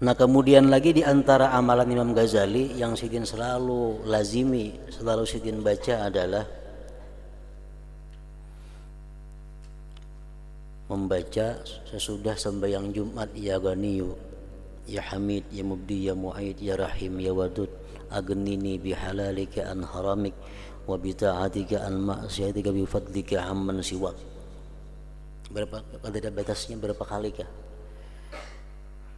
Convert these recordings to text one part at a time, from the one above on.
Nah kemudian lagi di antara amalan Imam Ghazali yang Sidin selalu lazimi, selalu Sidin baca adalah membaca sesudah sembahyang Jumat, ya Ghaniyu, ya Hamid, ya Mubdi, ya Mu'id, ya Rahim, ya Wadud, aghnini bihalalika an haramik wa bita'atika an ma'siyatika bifadlika amman siwak. Berapa ada batasnya, berapa kali kah?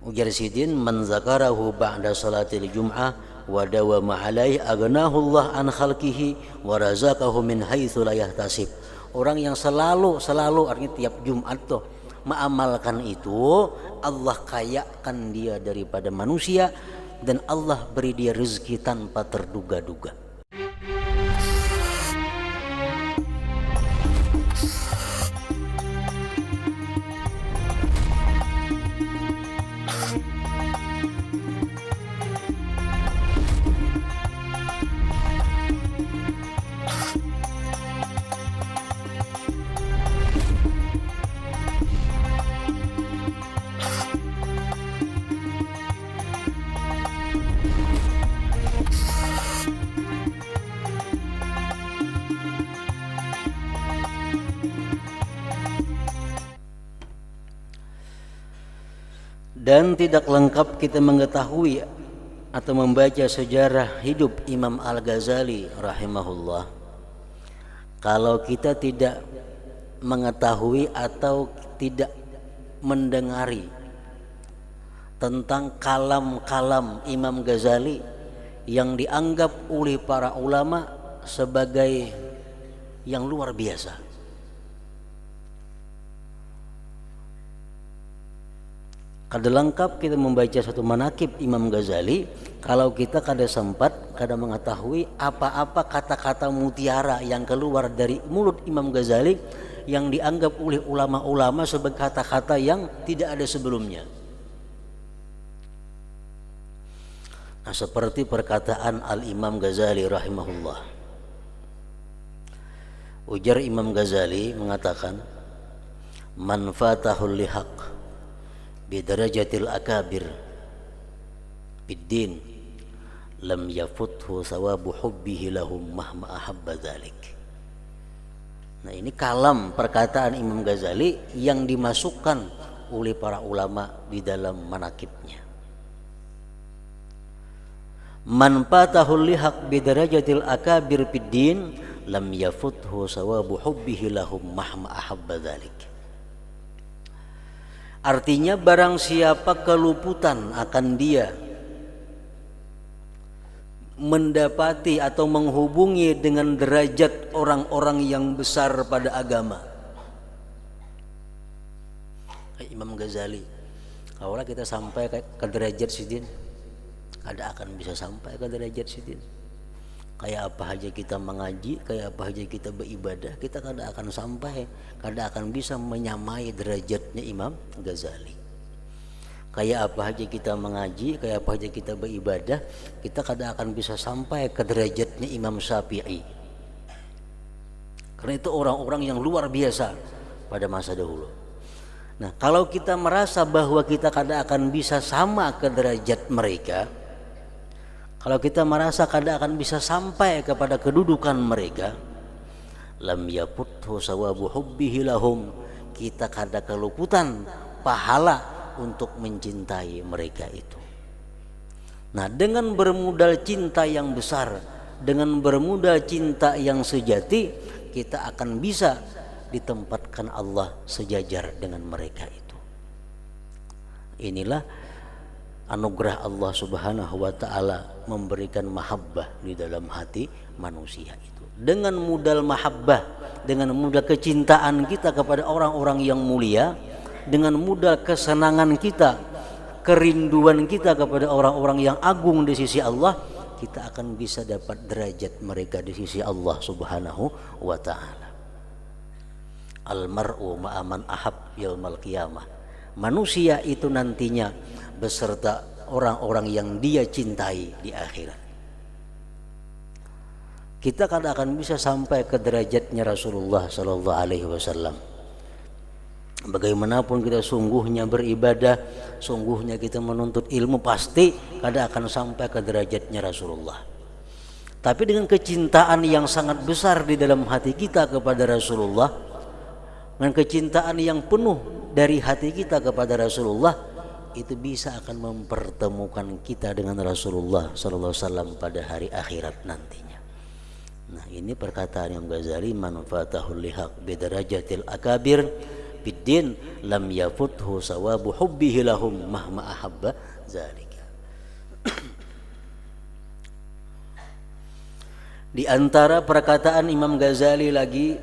Ujar Sidin, man zakarahu ba'da salatil jum'ah wa dawama alaihi aghnahu Allah an khalqihi wa razaqahu min haitsu la yahtasib. Orang yang selalu artinya tiap Jumat tuh mengamalkan itu, Allah kayakan dia daripada manusia dan Allah beri dia rezeki tanpa terduga-duga. Dan tidak lengkap kita mengetahui atau membaca sejarah hidup Imam Al-Ghazali rahimahullah kalau kita tidak mengetahui atau tidak mendengari tentang kalam-kalam Imam Ghazali yang dianggap oleh para ulama sebagai yang luar biasa. Kada lengkap kita membaca satu manakib Imam Ghazali kalau kita kada sempat, kada mengetahui apa-apa kata-kata mutiara yang keluar dari mulut Imam Ghazali yang dianggap oleh ulama-ulama sebagai kata-kata yang tidak ada sebelumnya. Nah, seperti perkataan Al-Imam Ghazali rahimahullah. Ujar Imam Ghazali mengatakan, man fatahul lihaq bidarajatil akabir biddin lam yafuthu sawabu hubbihi lahum mahma ahabba dzalik. Nah, ini kalam perkataan Imam Ghazali yang dimasukkan oleh para ulama di dalam manakibnya. Man fatahul lihaq bidarajatil akabir biddin lam yafuthu sawabu hubbihi lahum mahma ahabba dzalik. Artinya barang siapa keluputan akan dia mendapati atau menghubungi dengan derajat orang-orang yang besar pada agama. Imam Ghazali, kalau kita sampai ke derajat sidin, kada akan bisa sampai ke derajat sidin. Kayak apa aja kita mengaji, kayak apa aja kita beribadah, kita kada akan sampai, kada akan bisa menyamai derajatnya Imam Ghazali. Kayak apa aja kita mengaji, kayak apa aja kita beribadah, kita kada akan bisa sampai ke derajatnya Imam Syafi'i. Karena itu orang-orang yang luar biasa pada masa dahulu. Nah, kalau kita merasa bahwa kita kada akan bisa sama ke derajat mereka, kalau kita merasa kada akan bisa sampai kepada kedudukan mereka, lam yaputhu sawabu hubbihi lahum, kita kada keluputan pahala untuk mencintai mereka itu. Nah, dengan bermodal cinta yang besar, dengan bermodal cinta yang sejati, kita akan bisa ditempatkan Allah sejajar dengan mereka itu. Inilah anugerah Allah Subhanahu wa ta'ala memberikan mahabbah di dalam hati manusia itu. Dengan modal mahabbah, dengan modal kecintaan kita kepada orang-orang yang mulia, dengan modal kesenangan kita, kerinduan kita kepada orang-orang yang agung di sisi Allah, kita akan bisa dapat derajat mereka di sisi Allah Subhanahu wa ta'ala. Al-mar'u ma'aman ahab yaumal qiyamah. Manusia itu nantinya beserta orang-orang yang dia cintai di akhirat. Kita kada akan bisa sampai ke derajatnya Rasulullah sallallahu alaihi wasallam. Bagaimanapun kita sungguhnya beribadah, sungguhnya kita menuntut ilmu, pasti kada akan sampai ke derajatnya Rasulullah. Tapi dengan kecintaan yang sangat besar di dalam hati kita kepada Rasulullah, dengan kecintaan yang penuh dari hati kita kepada Rasulullah, itu bisa akan mempertemukan kita dengan Rasulullah sallallahu alaihi wasallam pada hari akhirat nantinya. Nah, ini perkataan Imam Ghazali, man fatahul lihaq bidarajatil akabir biddin lam yafuthu sawabu hubbihi lahum mahma ahabba zalika. Di antara perkataan Imam Ghazali lagi,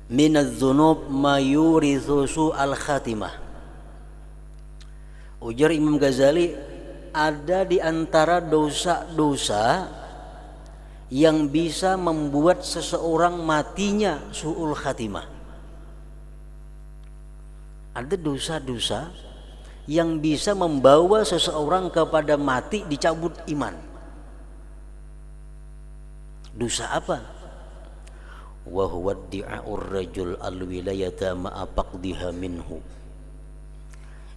minadz dzunub ma yurithu su'al khatimah. Ujar Imam Ghazali, ada di antara dosa-dosa yang bisa membuat seseorang matinya su'ul khatimah. Ada dosa-dosa yang bisa membawa seseorang kepada mati, dicabut iman. Dosa apa? Wa huwa di'a'ur rajul al-wilayata ma'a faqdiha minhu.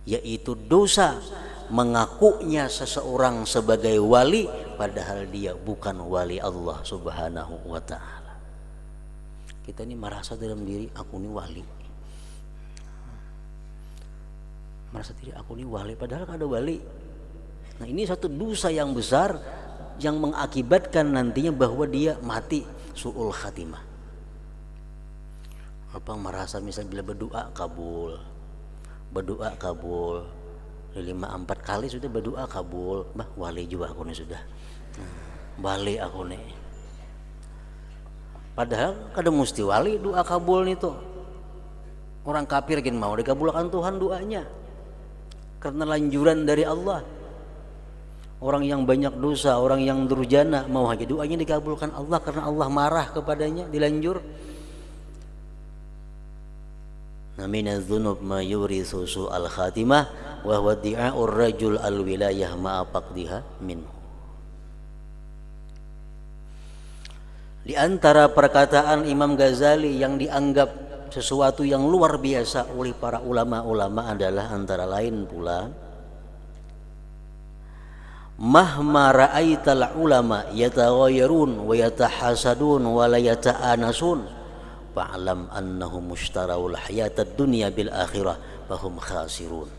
Yaitu dosa mengakunya seseorang sebagai wali padahal dia bukan wali Allah Subhanahu wa ta'ala. Kita ini merasa dalam diri, aku ini wali, merasa diri aku ini wali padahal ada wali. Nah, ini satu dosa yang besar yang mengakibatkan nantinya bahwa dia mati su'ul khatimah. Apa merasa misalnya bila berdoa kabul, berdoa kabul 5-4 kali sudah berdoa kabul, bah wali juga aku nih sudah, wali aku nih. Padahal kada mesti wali doa kabul nih tuh. Orang kafir gin mau dikabulkan Tuhan doanya karena lanjuran dari Allah. Orang yang banyak dosa, orang yang durjana mau aja doanya dikabulkan Allah karena Allah marah kepadanya, dilanjur. Minadz dzunub ma yurithu su'al khatimah wa huwa di'a'ur rajul al-wilayah ma'a faqdiha minhu. Di antara perkataan Imam Ghazali yang dianggap sesuatu yang luar biasa oleh para ulama-ulama adalah antara lain pula, mahma ra'aital ulama yataghayyarun wa yatahasadun wa la yata'anasun fa'lam annahum mushtarawul hayatad dunya bil akhirah fahum khasirun.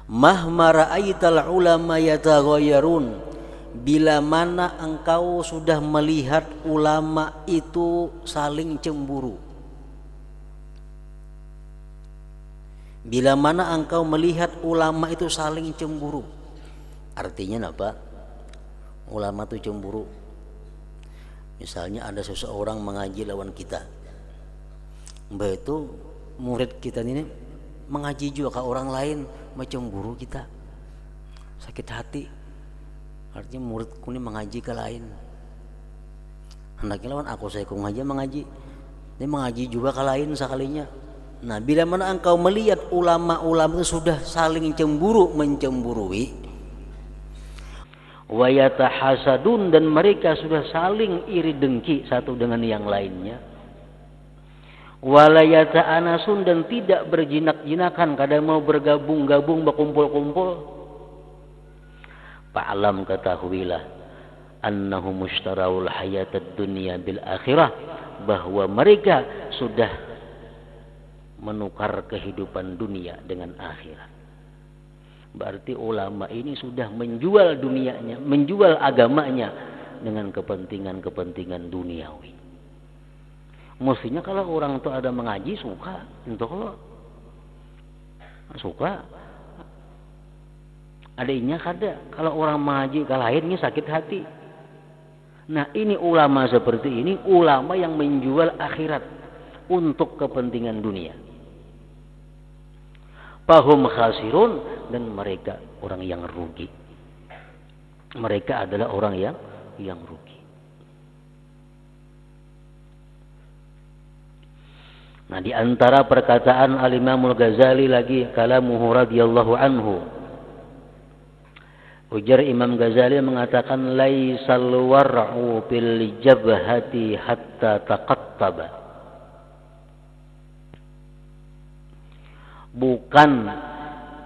Mahma ra'aital ulama yataghayyarun, bila mana engkau sudah melihat ulama itu saling cemburu, bila mana engkau melihat ulama itu saling cemburu, artinya apa? Ulama itu cemburu. Misalnya ada seseorang mengaji lawan kita, mbak itu murid kita ini mengaji juga ke orang lain, mencemburu kita, sakit hati. Artinya muridku ini mengaji ke lain, hendaknya lawan aku saya mengaji, ini mengaji juga ke lain sekalinya. Nah, bila mana engkau melihat ulama-ulama itu sudah saling cemburu, mencemburui, wa yatahasadun, dan mereka sudah saling iri dengki satu dengan yang lainnya, wa la yata'anasun, dan tidak berjinak-jinakan, kadang mau bergabung-gabung, berkumpul-kumpul, fa'lam, ketahuilah, annahum mushtarawul hayatad dunya bil akhirah, bahwa mereka sudah menukar kehidupan dunia dengan akhirat. Berarti ulama ini sudah menjual dunianya, menjual agamanya dengan kepentingan-kepentingan duniawi. Mestinya kalau orang itu ada mengaji suka, untuk lo suka. Adanya kada, kalau orang mengaji ke lainnya sakit hati. Nah, ini ulama seperti ini, ulama yang menjual akhirat untuk kepentingan dunia. Fahum khasirun, dan mereka orang yang rugi. Mereka adalah orang yang rugi. Nah, di antara perkataan Al-Imamul Ghazali lagi, kalamuhu radhiyallahu anhu, ujar Imam Ghazali mengatakan, laisal war'u bil jabhati hatta taqattaba. Bukan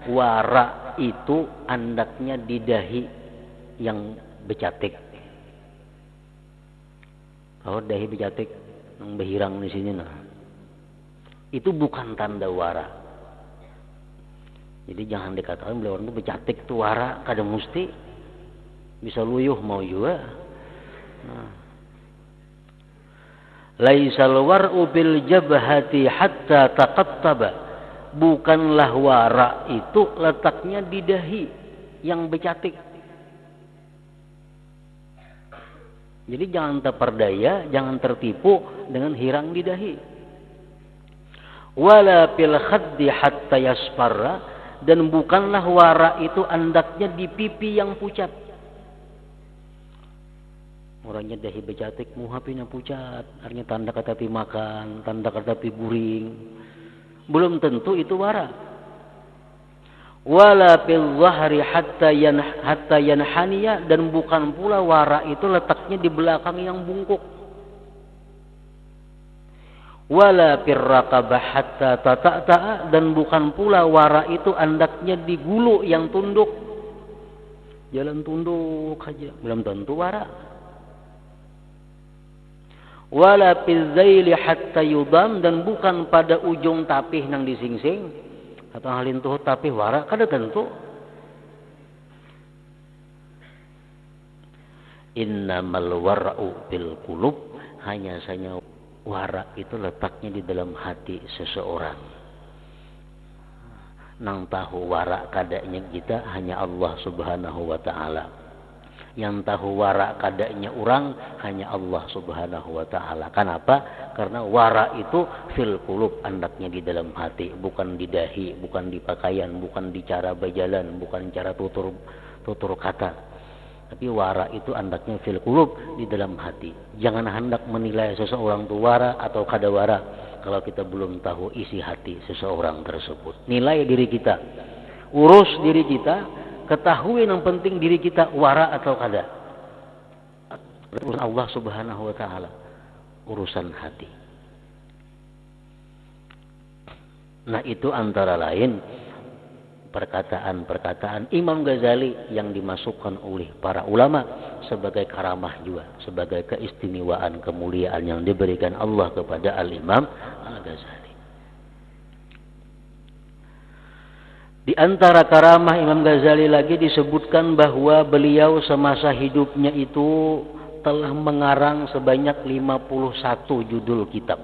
wara itu andaknya di dahi yang becatik. Kalau dahi becatik, yang behirang di sini nah, itu bukan tanda wara. Jadi jangan dikatakan beliau orang itu becatik itu wara, kada mesti bisa luyuh mau juga. Nah. Laisal war'u bil jabhati hatta taqattaba. Bukanlah wara itu letaknya di dahi yang becatik. Jadi jangan terperdaya, jangan tertipu dengan hirang di dahi. Wala fil khaddi hatta yasfarra, dan bukanlah wara itu andaknya di pipi yang pucat. Orangnya dahi becatik, muhapina pucat, artinya tanda kata pi makan, tanda kata pi guring. Belum tentu itu wara. Wala fil dhahri hatta yanhaniya, dan bukan pula wara itu letaknya di belakang yang bungkuk. Wala fir raqabah hatta tata'ta'a, dan bukan pula wara itu andaknya di gulu yang tunduk. Jalan tunduk aja, belum tentu wara. Wala fil zaili hatta yudam, dan bukan pada ujung tapih nang disingsing atau halin tuh tapih wara kada tentu. Innamal wara'u bil qulub, hanya saja wara itu letaknya di dalam hati seseorang. Nang tahu wara kadanya kita hanya Allah Subhanahu wa taala. Yang tahu wara kadanya orang hanya Allah Subhanahu wa taala. Kenapa? Karena wara itu fil qulub, andaknya di dalam hati, bukan di dahi, bukan di pakaian, bukan di cara berjalan, bukan cara tutur kata. Tapi wara itu andaknya fil qulub, di dalam hati. Jangan hendak menilai seseorang itu wara atau kada wara kalau kita belum tahu isi hati seseorang tersebut. Nilai diri kita, urus diri kita. Ketahui yang penting diri kita wara atau kada. Urusan Allah Subhanahu wa taala, urusan hati. Nah, itu antara lain perkataan-perkataan Imam Ghazali yang dimasukkan oleh para ulama sebagai karamah juga, sebagai keistimewaan, kemuliaan yang diberikan Allah kepada Al-Imam Al-Ghazali. Di antara karamah Imam Ghazali lagi disebutkan bahwa beliau semasa hidupnya itu telah mengarang sebanyak 51 judul kitab.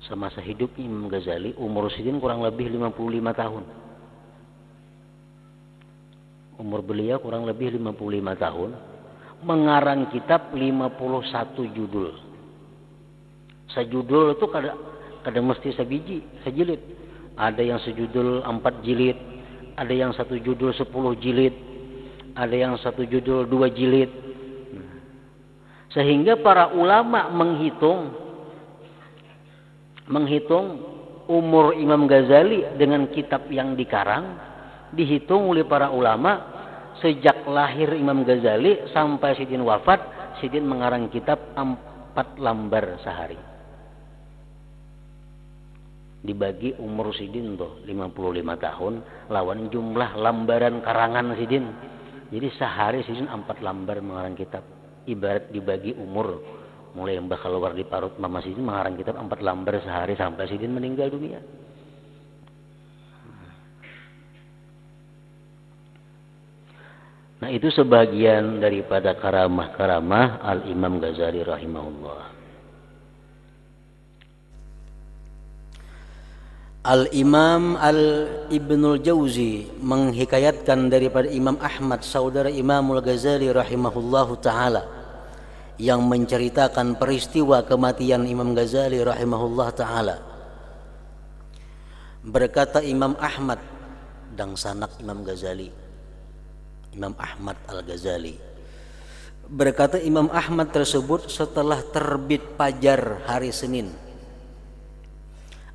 Semasa hidup Imam Ghazali, umur sidin kurang lebih 55 tahun. Umur beliau kurang lebih 55 tahun. Mengarang kitab 51 judul. Sejudul itu kada mesti sejilid. Ada yang sejudul 4 jilid, ada yang satu judul 10 jilid, ada yang satu judul 2 jilid. Sehingga para ulama menghitung umur Imam Ghazali dengan kitab yang dikarang, dihitung oleh para ulama sejak lahir Imam Ghazali sampai sidin wafat, sidin mengarang kitab 4 lembar sehari. Dibagi umur sidin tuh 55 tahun lawan jumlah lembaran karangan sidin. Jadi sehari sidin 4 lembar mengarang kitab. Ibarat dibagi umur, mulai yang bakal keluar di parut mama sidin mengarang kitab 4 lembar sehari sampai sidin meninggal dunia. Nah, itu sebagian daripada karamah-karamah Al-Imam Ghazali rahimahullah. Al-Imam Ibnul Jauzi menghikayatkan daripada Imam Ahmad, saudara Imamul Ghazali rahimahullahu ta'ala, yang menceritakan peristiwa kematian Imam Ghazali rahimahullah ta'ala. Berkata Imam Ahmad dan sanak Imam Ghazali, Imam Ahmad Al-Ghazali, berkata Imam Ahmad tersebut setelah terbit fajar hari Senin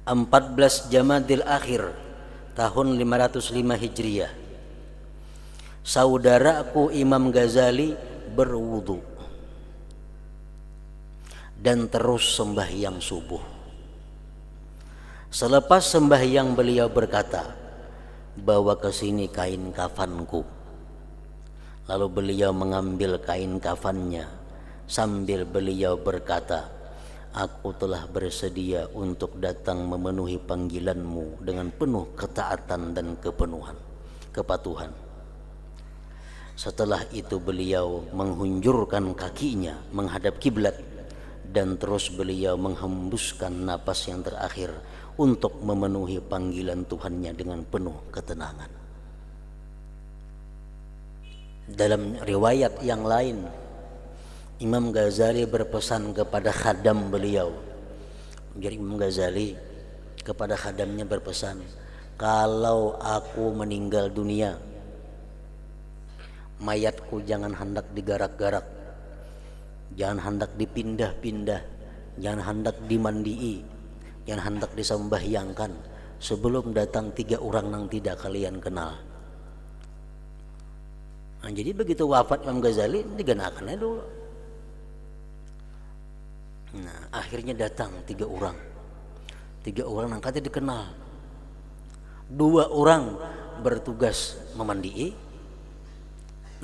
14 Jamadil Akhir tahun 505 Hijriah, saudaraku Imam Ghazali berwudu dan terus sembahyang subuh. Selepas sembahyang beliau berkata, bawa ke sini kain kafanku. Lalu beliau mengambil kain kafannya sambil beliau berkata, aku telah bersedia untuk datang memenuhi panggilanmu dengan penuh ketaatan dan kepatuhan. Setelah itu beliau menghunjurkan kakinya menghadap kiblat dan terus beliau menghembuskan napas yang terakhir untuk memenuhi panggilan Tuhannya dengan penuh ketenangan. Dalam riwayat yang lain, Imam Ghazali berpesan kepada khadam beliau. Jadi Imam Ghazali kepada khadamnya berpesan, kalau aku meninggal dunia, mayatku jangan hendak digarak-garak, jangan hendak dipindah-pindah, jangan hendak dimandii, jangan hendak disembahyangkan sebelum datang 3 orang yang tidak kalian kenal. Nah, jadi begitu wafat Imam Ghazali digenakannya dulu. Nah, akhirnya datang 3 orang. 3 orang yang katanya dikenal. 2 orang bertugas memandii.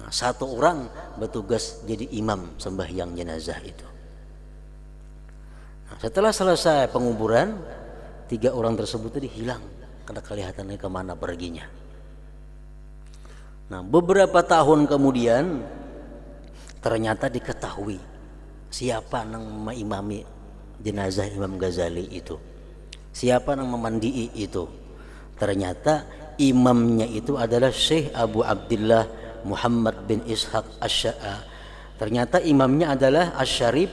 Nah, 1 orang bertugas jadi imam sembahyang jenazah itu. Nah, setelah selesai penguburan, 3 orang tersebut tadi hilang karena kelihatannya kemana perginya. Nah, beberapa tahun kemudian ternyata diketahui siapa yang mengimami jenazah Imam Ghazali itu, siapa yang memandii itu. Ternyata imamnya itu adalah Syekh Abu Abdullah Muhammad bin Ishaq Asy-Sya'a. Ternyata imamnya adalah Asy-Syarif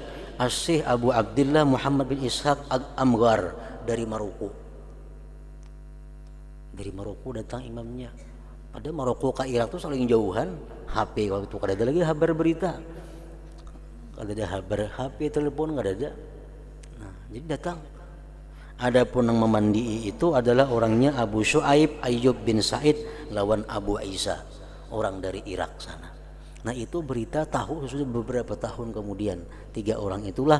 Syekh Abu Abdullah Muhammad bin Ishaq Amghar dari Maroko. Dari Maroko datang imamnya. Pada Maroko ke Irak itu saling jauhan. HP waktu itu kada ada lagi kabar berita, kada ada kabar HP, telepon kada ada. Nah, jadi datang. Adapun yang memandii itu adalah orangnya Abu Syuaib Ayyub bin Said lawan Abu Isa, orang dari Irak sana. Nah, itu berita tahu sudah beberapa tahun kemudian. 3 orang itulah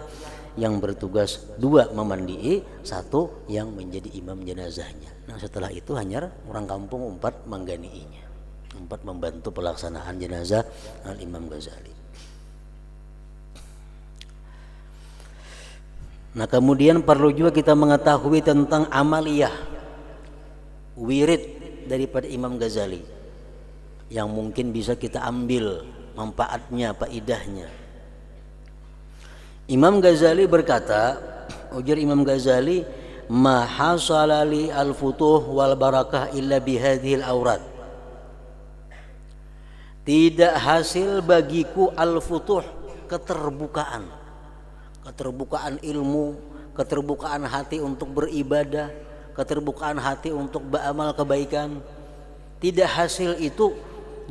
yang bertugas, 2 memandii, 1 yang menjadi imam jenazahnya. Nah, setelah itu hanya orang kampung 4 mengganiinya, 4 membantu pelaksanaan jenazah Al-Imam Ghazali. Nah, kemudian perlu juga kita mengetahui tentang amaliyah wirid daripada Imam Ghazali yang mungkin bisa kita ambil manfaatnya, faidahnya. Imam Ghazali berkata, ujar Imam Ghazali, ma hasala li al-futuh wal barakah illa bihadhil aurat. Tidak hasil bagiku al-futuh, keterbukaan, keterbukaan ilmu, keterbukaan hati untuk beribadah, keterbukaan hati untuk beramal kebaikan. Tidak hasil itu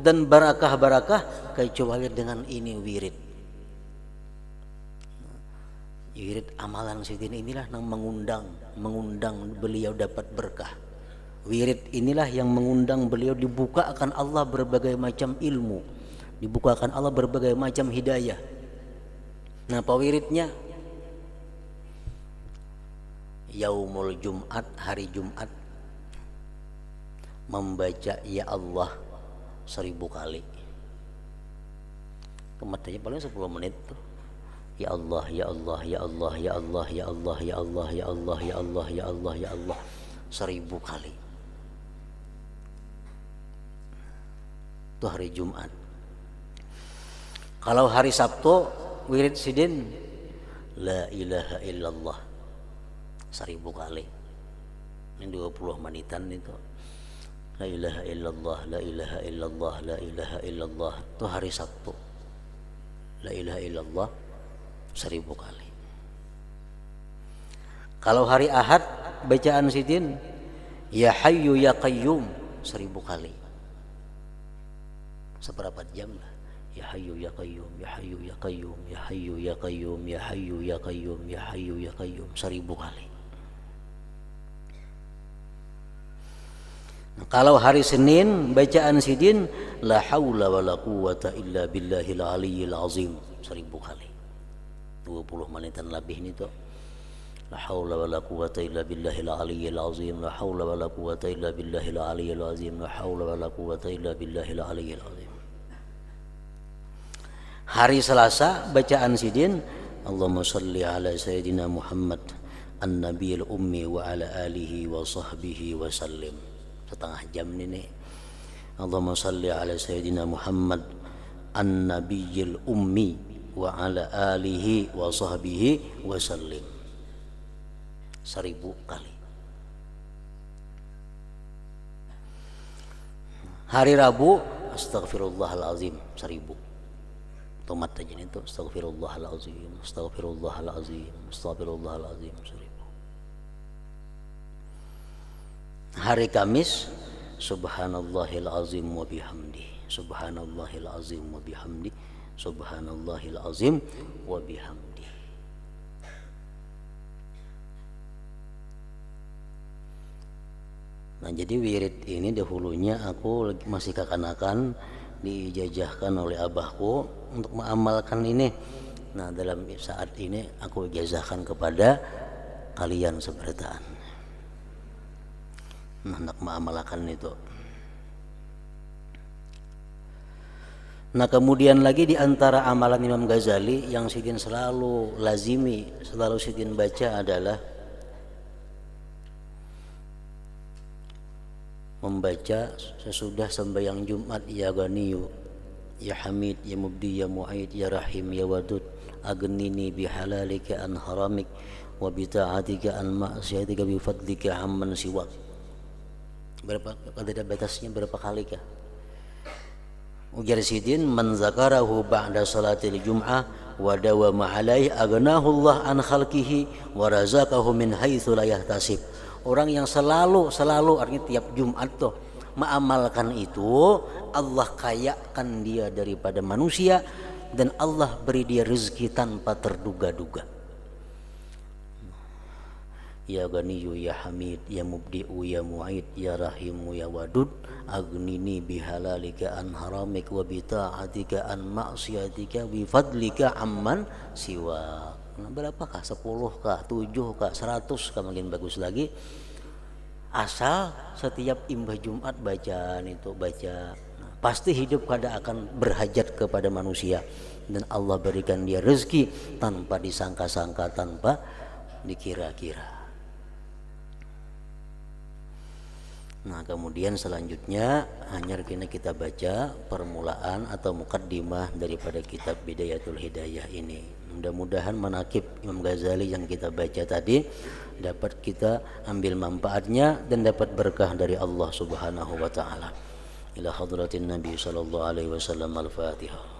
dan barakah-barakah kecuali dengan ini wirid. Wirid amalan sidin inilah yang mengundang beliau dapat berkah. Wirid inilah yang mengundang beliau dibukakan Allah berbagai macam ilmu, dibukakan Allah berbagai macam hidayah. Nah, apa wiridnya? Yaumul Jumat, hari Jumat, membaca ya Allah 1000 kali. Kematanya paling 10 menit tuh. Ya Allah, ya Allah, ya Allah, ya Allah, ya Allah, ya Allah, ya Allah, ya Allah, ya Allah, ya Allah, 1000 kali. Itu hari Jumat. Kalau hari Sabtu wirid sidin la ilaha illallah 1000 kali. Ini 20 menitan itu. La ilaha illallah, la ilaha illallah, la ilaha illallah. Itu hari Sabtu. La ilaha illallah 1000 kali. Kalau hari Ahad bacaan sidin ya Hayyu ya Qayyum 1000 kali. Seberapa jam lah? Ya Hayyu ya Qayyum, ya Hayyu ya Qayyum, ya Hayyu ya Qayyum, ya Hayyu ya Qayyum, ya Hayyu ya Qayyum 1000 kali. Nah, kalau hari Senin bacaan sidin la haula wala quwata illa billahil aliyyil azim 1000 kali. 20 menitan lebih ini tuh. La haula wala quwwata illa billahil aliyyil azim. La haula wala quwwata illa billahil aliyyil azim. La haula wala quwwata illa billahil aliyyil azim. Hari Selasa bacaan sidin, Allahumma shalli ala sayyidina Muhammad an-nabiyil ummi wa ala alihi wa sahbihi wa sallim. Setengah jam ini. Allahumma shalli ala sayyidina Muhammad an-nabiyil ummi wa ala alihi wa sahbihi wa sallim. 1000 kali. Hari Rabu astaghfirullahalazim 1000. Tomat aja itu astaghfirullahalazim, astaghfirullahalazim, astaghfirullahalazim 1000. Hari Kamis subhanallahil azim wa bihamdi, subhanallahil azim wa bihamdi, subhanallahil azim wa bihamdi. Nah, jadi wirid ini dahulunya aku masih kekanakan, diijazahkan oleh abahku untuk mengamalkan ini. Nah, dalam saat ini aku ijazahkan kepada kalian sebertaan. Nah, hendak mengamalkan itu. Nah, kemudian lagi di antara amalan Imam Ghazali yang sidin selalu lazimi, selalu sidin baca adalah membaca sesudah sembahyang Jumat, ya Ghaniyu, ya Hamid, ya Mubdi, ya Mu'aid, ya Rahim, ya Wadud, aghnini bihalalika an haramik wa bita'atika an ma'siyatika bifadlika amman siwak. Berapa ada batasnya, berapa kali kah? Ujar sidin, man zakarahu ba'da salatil jum'ah wa dawama alaihi aghnahu Allah an khalqihi wa razaqahu min haitsu la yahtasib. Orang yang selalu artinya tiap Jumat tuh mengamalkan itu, Allah kayakan dia daripada manusia dan Allah beri dia rezeki tanpa terduga-duga. Ya Ghaniyu, ya Hamid, ya Mubdi'u, ya Mu'aid, ya Rahimu, ya Wadud, aghnini bihalalika an haramik wa bita'atika an ma'siyatika bi fadlika amman siwa. Nah, berapakah? 10 kah? 7 kah? 100 kah? Makin bagus lagi. Asal setiap imbah Jumat bacaan itu baca. Nah, pasti hidup kada akan berhajat kepada manusia dan Allah berikan dia rezeki tanpa disangka-sangka, tanpa dikira-kira. Nah, kemudian selanjutnya hanya kita baca permulaan atau mukaddimah daripada kitab Bidayatul Hidayah ini. Mudah-mudahan manaqib Imam Ghazali yang kita baca tadi dapat kita ambil manfaatnya dan dapat berkah dari Allah Subhanahu wa taala. Ila hadratin Nabi sallallahu alaihi wasallam. Al-Fatihah.